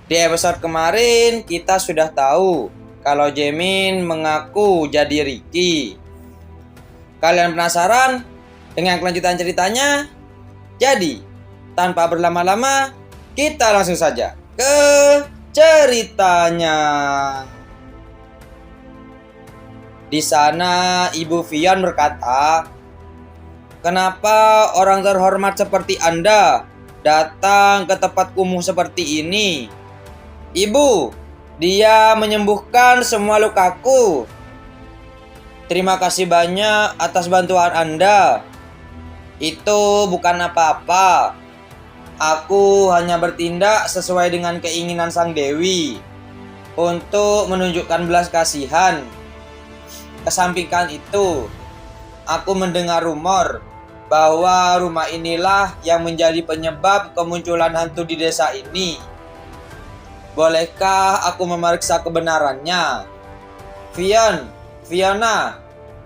Di episode kemarin kita sudah tahu kalau Jamin mengaku jadi Ricky. Kalian penasaran dengan kelanjutan ceritanya? Jadi, tanpa berlama-lama, kita langsung saja ke ceritanya. Di sana Ibu Vian berkata, "Kenapa orang terhormat seperti Anda datang ke tempat kumuh seperti ini? Ibu, dia menyembuhkan semua lukaku. Terima kasih banyak atas bantuan Anda. Itu bukan apa-apa. Aku hanya bertindak sesuai dengan keinginan Sang Dewi untuk menunjukkan belas kasihan. Kesampingkan itu, aku mendengar rumor bahwa rumah inilah yang menjadi penyebab kemunculan hantu di desa ini. Bolehkah aku memeriksa kebenarannya? Fiona,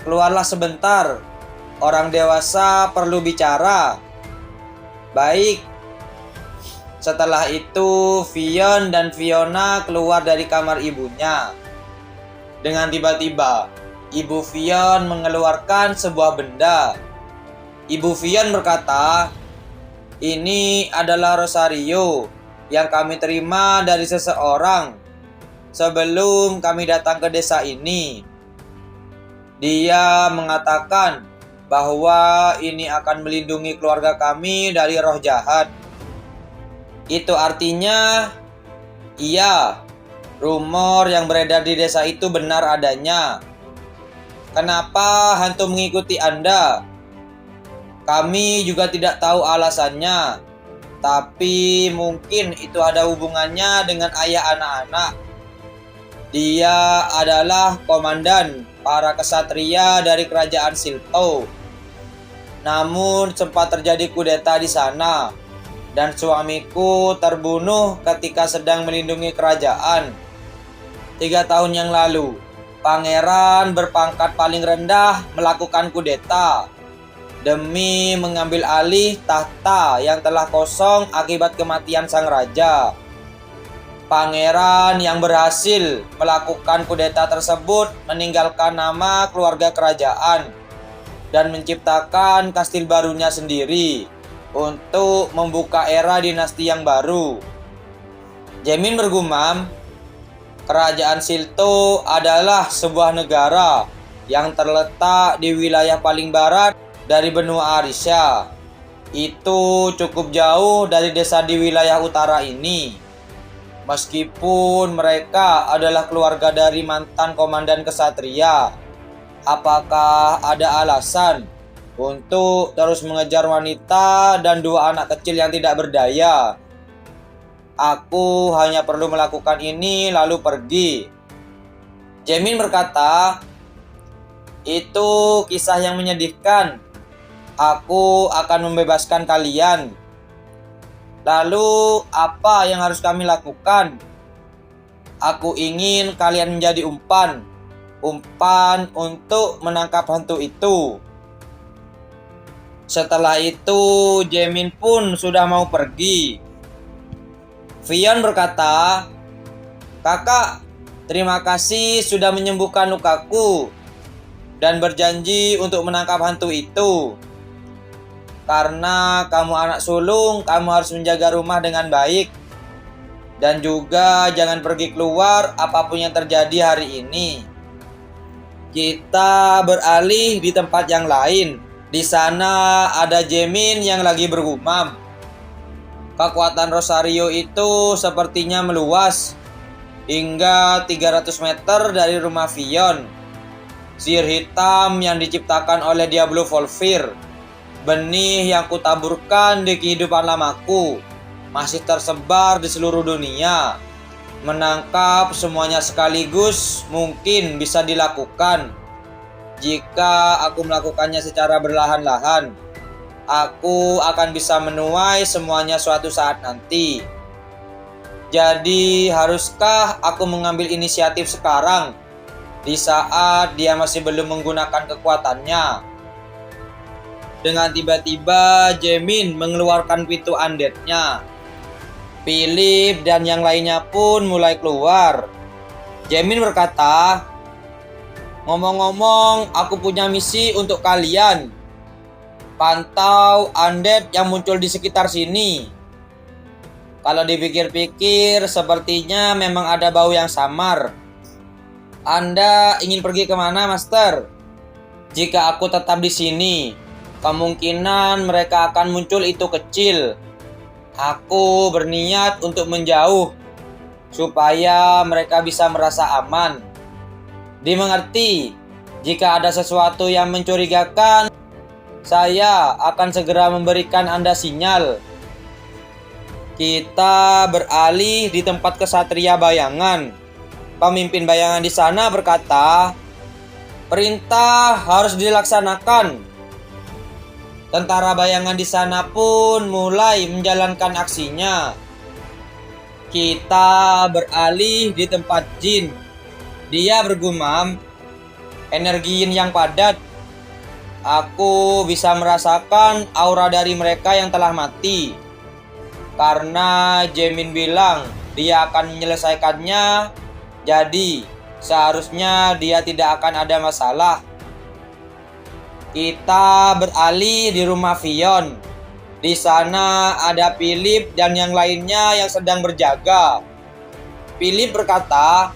keluarlah sebentar. Orang dewasa perlu bicara." Baik. Setelah itu, Vian dan Fiona keluar dari kamar ibunya. Dengan tiba-tiba, Ibu Vian mengeluarkan sebuah benda. Ibu Vian berkata, "Ini adalah Rosario yang kami terima dari seseorang sebelum kami datang ke desa ini. Dia mengatakan bahwa ini akan melindungi keluarga kami dari roh jahat. Itu artinya, iya, rumor yang beredar di desa itu benar adanya. Kenapa hantu mengikuti Anda? Kami juga tidak tahu alasannya, tapi mungkin itu ada hubungannya dengan ayah anak-anak. Dia adalah komandan para kesatria dari kerajaan Silto. Namun sempat terjadi kudeta di sana, dan suamiku terbunuh ketika sedang melindungi kerajaan. 3 tahun yang lalu, pangeran berpangkat paling rendah melakukan kudeta demi mengambil alih tahta yang telah kosong akibat kematian sang raja. Pangeran yang berhasil melakukan kudeta tersebut meninggalkan nama keluarga kerajaan dan menciptakan kastil barunya sendiri untuk membuka era dinasti yang baru." Jamin bergumam, "Kerajaan Silto adalah sebuah negara yang terletak di wilayah paling barat dari benua Arisya. Itu cukup jauh dari desa di wilayah utara ini. Meskipun mereka adalah keluarga dari mantan komandan kesatria, apakah ada alasan untuk terus mengejar wanita dan 2 anak kecil yang tidak berdaya? Aku hanya perlu melakukan ini lalu pergi." Jamin berkata, "Itu kisah yang menyedihkan. Aku akan membebaskan kalian. Lalu apa yang harus kami lakukan? Aku ingin kalian menjadi umpan untuk menangkap hantu itu." Setelah itu, Jamin pun sudah mau pergi. Vian berkata, "Kakak, terima kasih sudah menyembuhkan lukaku dan berjanji untuk menangkap hantu itu. Karena kamu anak sulung, kamu harus menjaga rumah dengan baik. Dan juga jangan pergi keluar apapun yang terjadi hari ini." Kita beralih di tempat yang lain. Di sana ada Jamin yang lagi bergumam. Kekuatan Rosario itu sepertinya meluas hingga 300 meter dari rumah Vion. Sihir hitam yang diciptakan oleh Diablo Volvir, benih yang kutaburkan di kehidupan lamaku, masih tersebar di seluruh dunia. Menangkap semuanya sekaligus mungkin bisa dilakukan jika aku melakukannya secara berlahan-lahan. Aku akan bisa menuai semuanya suatu saat nanti. Jadi haruskah aku mengambil inisiatif sekarang, di saat dia masih belum menggunakan kekuatannya? Dengan tiba-tiba Jamin mengeluarkan pintu undead-nya. Philip dan yang lainnya pun mulai keluar. Jamin berkata, "Ngomong-ngomong, aku punya misi untuk kalian. Pantau undead yang muncul di sekitar sini. Kalau dipikir-pikir, sepertinya memang ada bau yang samar. Anda ingin pergi kemana, Master? Jika aku tetap di sini, kemungkinan mereka akan muncul itu kecil. Aku berniat untuk menjauh, supaya mereka bisa merasa aman. Dimengerti, jika ada sesuatu yang mencurigakan, saya akan segera memberikan Anda sinyal." Kita beralih di tempat kesatria bayangan. Pemimpin bayangan di sana berkata, "Perintah harus dilaksanakan." Tentara bayangan di sana pun mulai menjalankan aksinya. Kita beralih di tempat Jin. Dia bergumam, "Energi Yin yang padat. Aku bisa merasakan aura dari mereka yang telah mati. Karena Jamin bilang dia akan menyelesaikannya, jadi seharusnya dia tidak akan ada masalah." Kita beralih di rumah Fion. Di sana ada Philip dan yang lainnya yang sedang berjaga. Philip berkata,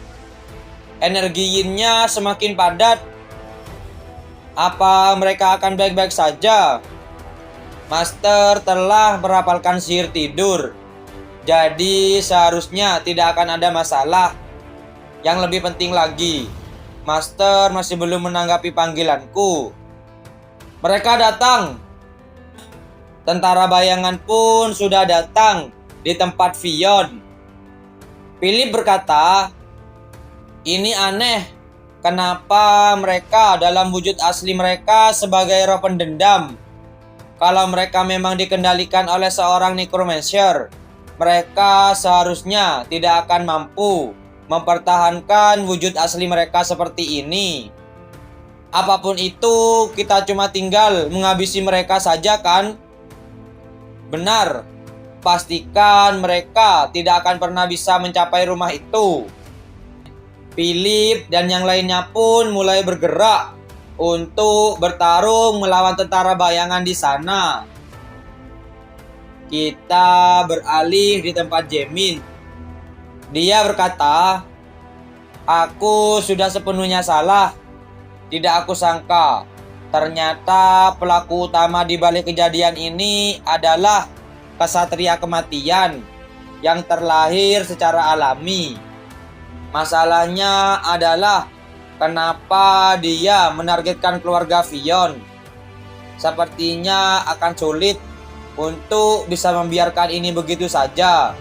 "Energi Yin-nya semakin padat. Apa mereka akan baik-baik saja? Master telah merapalkan sihir tidur, jadi seharusnya tidak akan ada masalah. Yang lebih penting lagi, Master masih belum menanggapi panggilanku." Mereka datang. Tentara bayangan pun sudah datang di tempat Fion. Philip berkata, "Ini aneh. Kenapa mereka dalam wujud asli mereka sebagai roh pendendam? Kalau mereka memang dikendalikan oleh seorang necromancer, mereka seharusnya tidak akan mampu mempertahankan wujud asli mereka seperti ini. Apapun itu, kita cuma tinggal menghabisi mereka saja kan?" "Benar, pastikan mereka tidak akan pernah bisa mencapai rumah itu." Philip dan yang lainnya pun mulai bergerak untuk bertarung melawan tentara bayangan di sana. Kita beralih di tempat Jamin. Dia berkata, "Aku sudah sepenuhnya salah. Tidak aku sangka, ternyata pelaku utama di balik kejadian ini adalah kesatria kematian yang terlahir secara alami. Masalahnya adalah kenapa dia menargetkan keluarga Fion. Sepertinya akan sulit untuk bisa membiarkan ini begitu saja.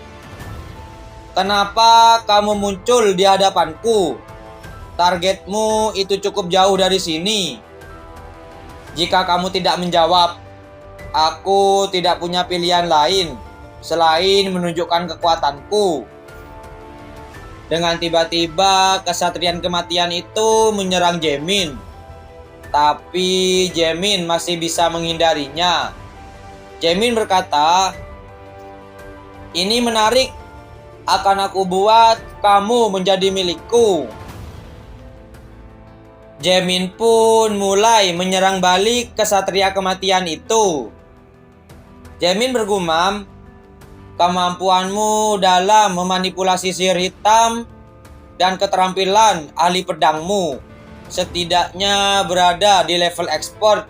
Kenapa kamu muncul di hadapanku? Targetmu itu cukup jauh dari sini. Jika kamu tidak menjawab, aku tidak punya pilihan lain selain menunjukkan kekuatanku." Dengan tiba-tiba, kesatrian kematian itu menyerang Jamin. Tapi Jamin masih bisa menghindarinya. Jamin berkata, "Ini menarik. Akan aku buat kamu menjadi milikku." Jamin pun mulai menyerang balik kesatria kematian itu. Jamin bergumam, "Kemampuanmu dalam memanipulasi sihir hitam dan keterampilan ahli pedangmu setidaknya berada di level expert.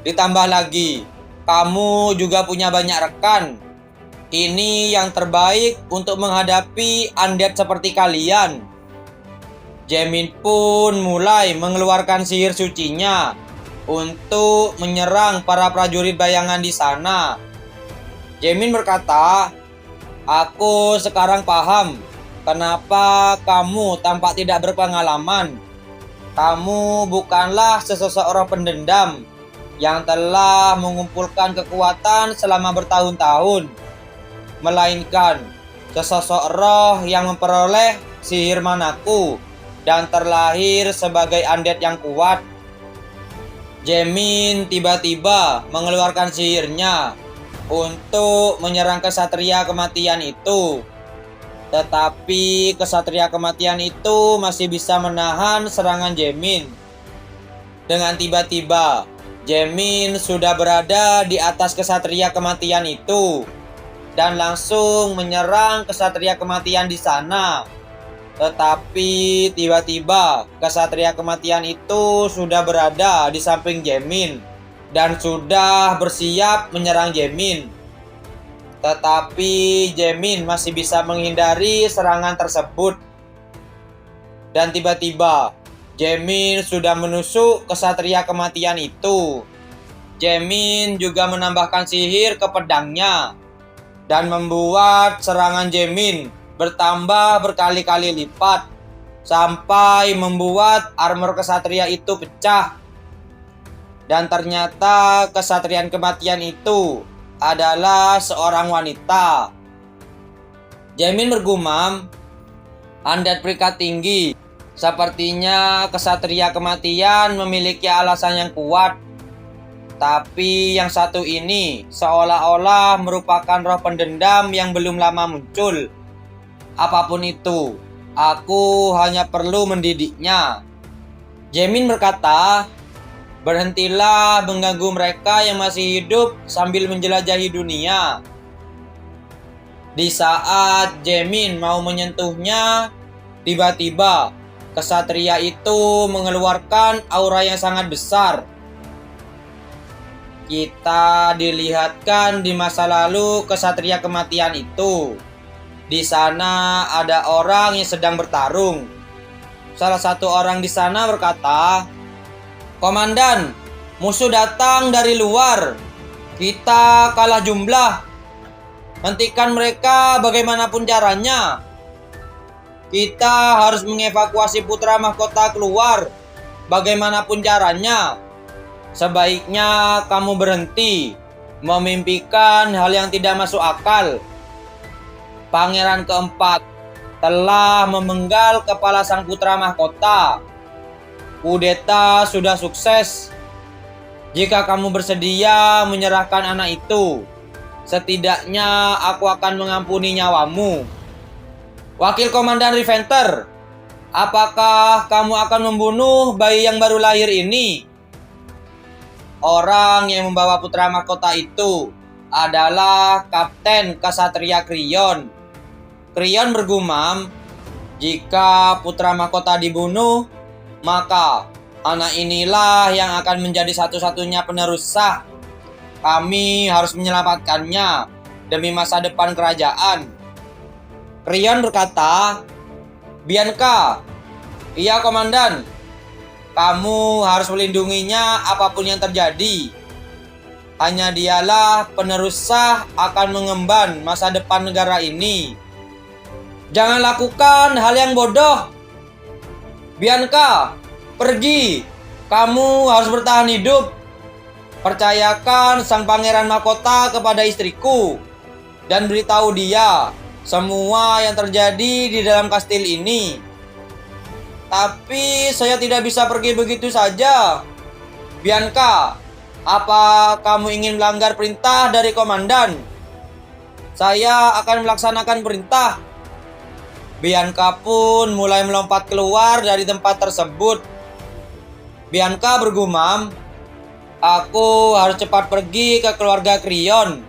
Ditambah lagi, kamu juga punya banyak rekan. Ini yang terbaik untuk menghadapi undead seperti kalian." Jamin pun mulai mengeluarkan sihir sucinya untuk menyerang para prajurit bayangan di sana. Jamin berkata, "Aku sekarang paham kenapa kamu tampak tidak berpengalaman. Kamu bukanlah sesosok roh pendendam yang telah mengumpulkan kekuatan selama bertahun-tahun, melainkan sesosok roh yang memperoleh sihir manaku dan terlahir sebagai undead yang kuat." Jamin tiba-tiba mengeluarkan sihirnya. untuk menyerang kesatria kematian itu. Tetapi kesatria kematian itu masih bisa menahan serangan Jaemin. Dengan tiba-tiba, Jaemin sudah berada di atas kesatria kematian itu dan langsung menyerang kesatria kematian di sana. Tetapi tiba-tiba kesatria kematian itu sudah berada di samping Jaemin dan sudah bersiap menyerang Jaemin. Tetapi Jaemin masih bisa menghindari serangan tersebut. Dan tiba-tiba Jaemin sudah menusuk kesatria kematian itu. Jaemin juga menambahkan sihir ke pedangnya dan membuat serangan Jaemin bertambah berkali-kali lipat sampai membuat armor kesatria itu pecah. Dan ternyata kesatrian kematian itu adalah seorang wanita. Jaemin bergumam, "Undead peringkat tinggi, sepertinya kesatria kematian memiliki alasan yang kuat. Tapi yang satu ini seolah-olah merupakan roh pendendam yang belum lama muncul. Apapun itu, aku hanya perlu mendidiknya." Jaemin berkata, "Berhentilah mengganggu mereka yang masih hidup sambil menjelajahi dunia." Di saat Jaemin mau menyentuhnya, tiba-tiba kesatria itu mengeluarkan aura yang sangat besar. Kita dilihatkan di masa lalu kesatria kematian itu. Di sana ada orang yang sedang bertarung. Salah satu orang di sana berkata, "Komandan, musuh datang dari luar. Kita kalah jumlah. Hentikan mereka bagaimanapun caranya. Kita harus mengevakuasi putra mahkota keluar bagaimanapun caranya. Sebaiknya kamu berhenti memimpikan hal yang tidak masuk akal." Pangeran keempat telah memenggal kepala sang putra mahkota. Kudeta sudah sukses. Jika kamu bersedia menyerahkan anak itu, setidaknya aku akan mengampuni nyawamu. Wakil Komandan Reventer, apakah kamu akan membunuh bayi yang baru lahir ini? Orang yang membawa putra mahkota itu adalah Kapten Kasatria Kriyon. Kriyon bergumam, "Jika putra mahkota dibunuh, maka anak inilah yang akan menjadi satu-satunya penerus sah. Kami harus menyelamatkannya demi masa depan kerajaan." Kriyon berkata, "Bianca." "Iya, Komandan. Kamu harus melindunginya apapun yang terjadi. Hanya dialah penerus sah akan mengemban masa depan negara ini. Jangan lakukan hal yang bodoh. Bianca, pergi. Kamu harus bertahan hidup. Percayakan sang pangeran mahkota kepada istriku dan beritahu dia semua yang terjadi di dalam kastil ini." "Tapi saya tidak bisa pergi begitu saja." "Bianca, apa kamu ingin melanggar perintah dari komandan?" "Saya akan melaksanakan perintah." Bianca pun mulai melompat keluar dari tempat tersebut. Bianca bergumam, "Aku harus cepat pergi ke keluarga Kriyon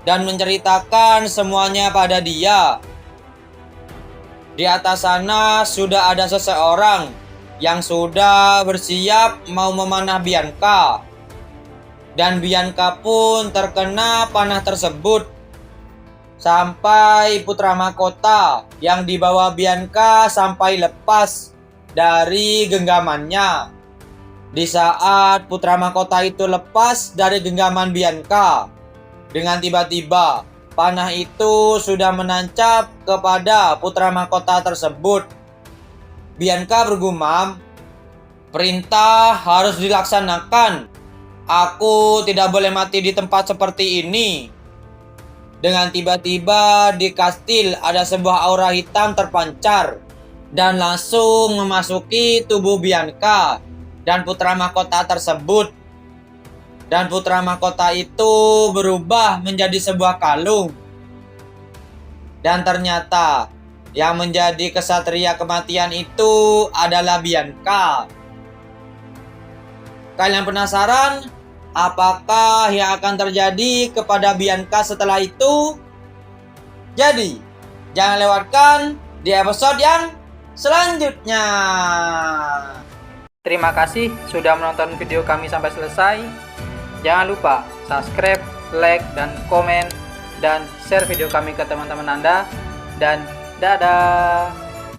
dan menceritakan semuanya pada dia." Di atas sana sudah ada seseorang yang sudah bersiap mau memanah Bianca. Dan Bianca pun terkena panah tersebut. Sampai putra mahkota yang dibawa Bianca sampai lepas dari genggamannya. Di saat putra mahkota itu lepas dari genggaman Bianca, dengan tiba-tiba panah itu sudah menancap kepada putra mahkota tersebut. Bianca bergumam, "Perintah harus dilaksanakan. Aku tidak boleh mati di tempat seperti ini." Dengan tiba-tiba di kastil ada sebuah aura hitam terpancar dan langsung memasuki tubuh Bianca dan putra mahkota tersebut. Dan putra mahkota itu berubah menjadi sebuah kalung. Dan ternyata yang menjadi kesatria kematian itu adalah Bianca. Kalian penasaran apakah yang akan terjadi kepada Bianca setelah itu? Jadi, jangan lewatkan di episode yang selanjutnya. Terima kasih sudah menonton video kami sampai selesai. Jangan lupa subscribe, like, dan komen, dan share video kami ke teman-teman Anda. Dan dadah!